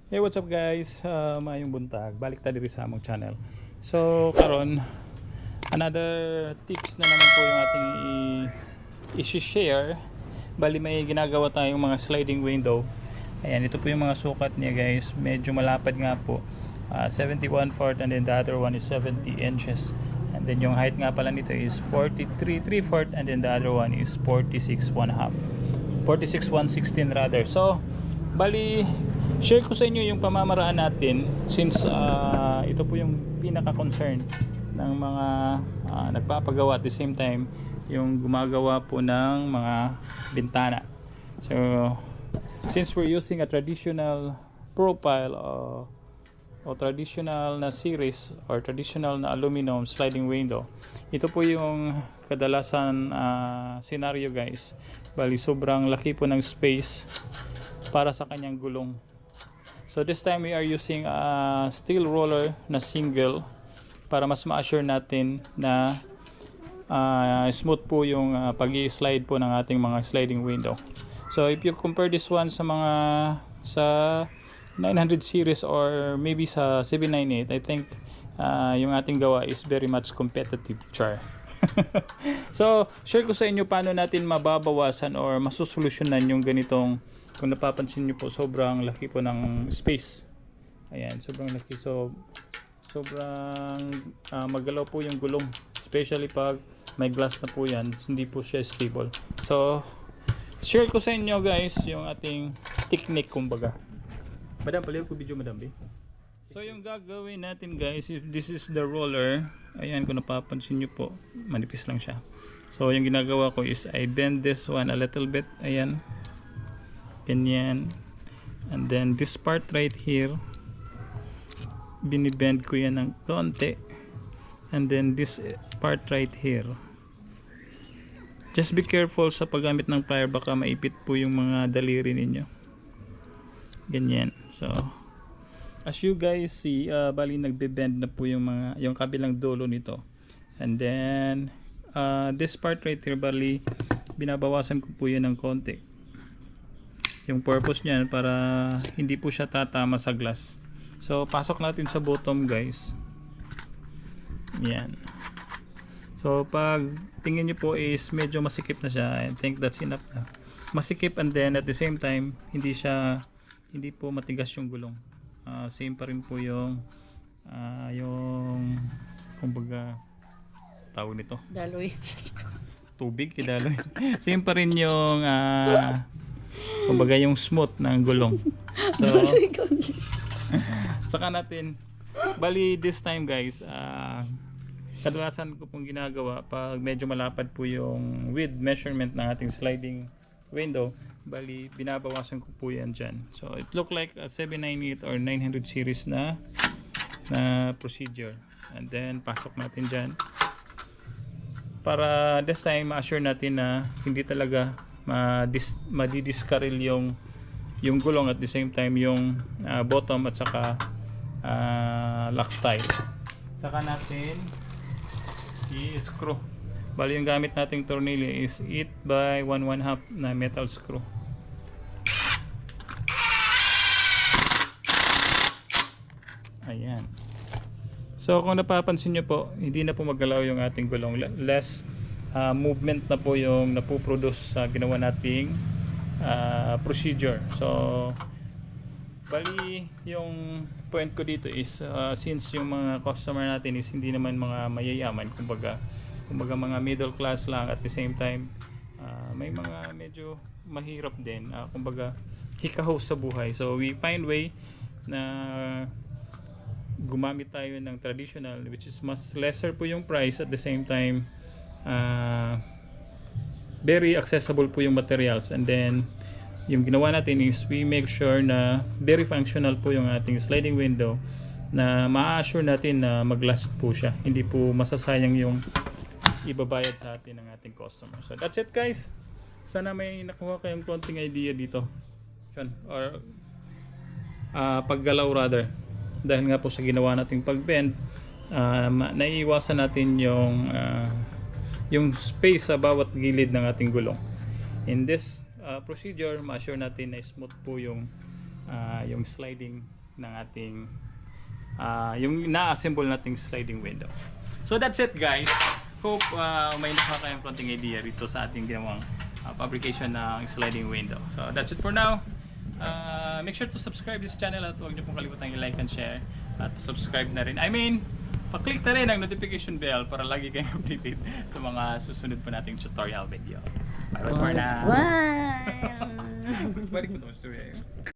Hey, what's up guys? Maayong buntag. Balik ta diri sa among channel. So, karon another tips na naman po yung ating i-share. Bali may ginagawa tayong mga sliding window. Ayan, ito po yung mga sukat niya guys. Medyo malapad nga po. 71/4 and then the other one is 70 inches. And then yung height nga pala nito is 43/3/4 and then the other one is 46/1/2. 46/116 rather. So, bali share ko sa inyo yung pamamaraan natin since ito po yung pinaka-concern ng mga nagpapagawa at the same time yung gumagawa po ng mga bintana. So since we're using a traditional profile o traditional na series or traditional na aluminum sliding window, ito po yung kadalasan scenario guys. Bali sobrang laki po ng space para sa kanyang gulong. So this time we are using a steel roller na single para mas ma-assure natin na smooth po yung pag-i-slide po ng ating mga sliding window. So if you compare this one sa mga sa 900 series or maybe sa 798, I think yung ating gawa is very much competitive, char. So share ko sa inyo paano natin mababawasan or masusolusyonan yung ganitong. Kung napapansin nyo po, sobrang laki po ng space. Ayan, sobrang laki. So, sobrang magalaw po yung gulong. Especially pag may glass na po yan, hindi po siya stable. So, share ko sa inyo guys yung ating technique kumbaga. Madam, paliw ko video madam. So, yung gagawin natin guys, if this is the roller, ayan, kung napapansin nyo po, manipis lang siya. So, yung ginagawa ko is I bend this one a little bit. Ayan. Ganyan. And then this part right here, binibend ko yan ng konti. And then this part right here, just be careful sa paggamit ng plier, baka maipit po yung mga daliri ninyo. Ganyan. So as you guys see, bali nagbe-bend na po yung kabilang dulo nito. And then this part right here, bali binabawasan ko po yan ng konti. Yung purpose niyan para hindi po siya tatama sa glass. So pasok natin sa bottom guys. Yan. So pag tingin niyo po is medyo masikip na siya. I think that's enough na. Masikip, and then at the same time hindi po matigas yung gulong. Same pa rin po yung kumbaga tawag nito. Daloy. Tubig, kidaloy. Same pa rin yung kumbaga yung smooth ng gulong. So saka natin bali this time guys, kadalasan ko pong ginagawa pag medyo malapad po yung width measurement ng ating sliding window, bali binabawasan ko po yan dyan. So it look like a 798 or 900 series na procedure. And then pasok natin dyan para this time ma-assure natin na hindi talaga madidiskaril yung gulong, at the same time yung bottom at saka lock style. Saka natin i-screw. Bali yung gamit nating tornilyo is 8x1/2 na metal screw. Ayan. So kung napapansin nyo po, hindi na po magalaw yung ating gulong. Less movement na po yung napoproduce sa ginawa nating procedure. So bali yung point ko dito is since yung mga customer natin is hindi naman mga mayayaman, kumbaga mga middle class lang, at the same time may mga medyo mahirap din, kumbaga hikaw sa buhay. So we find way na gumamit tayo ng traditional, which is mas lesser po yung price, at the same time very accessible po yung materials. And then yung ginawa natin is we make sure na very functional po yung ating sliding window, na ma-assure natin na mag-last po siya, hindi po masasayang yung ibabayad sa atin ng ating customer. So that's it guys, sana may nakuha kayong konting idea dito or paggalaw rather, dahil nga po sa ginawa nating pag-bend, naiiwasan natin yung space sa bawat gilid ng ating gulong. In this procedure, ma-assure natin na smooth po yung sliding ng ating yung na-assemble nating sliding window. So that's it guys. Hope may nakaka kayong konting idea rito sa ating ginawang fabrication ng sliding window. So that's it for now. Make sure to subscribe this channel at huwag niyo pong kalimutan i-like and share at subscribe na rin. Pa-click na rin ang notification bell para lagi kayong updated sa mga susunod pa nating tutorial video. Bye for now. Bye! Balik mo ito, story.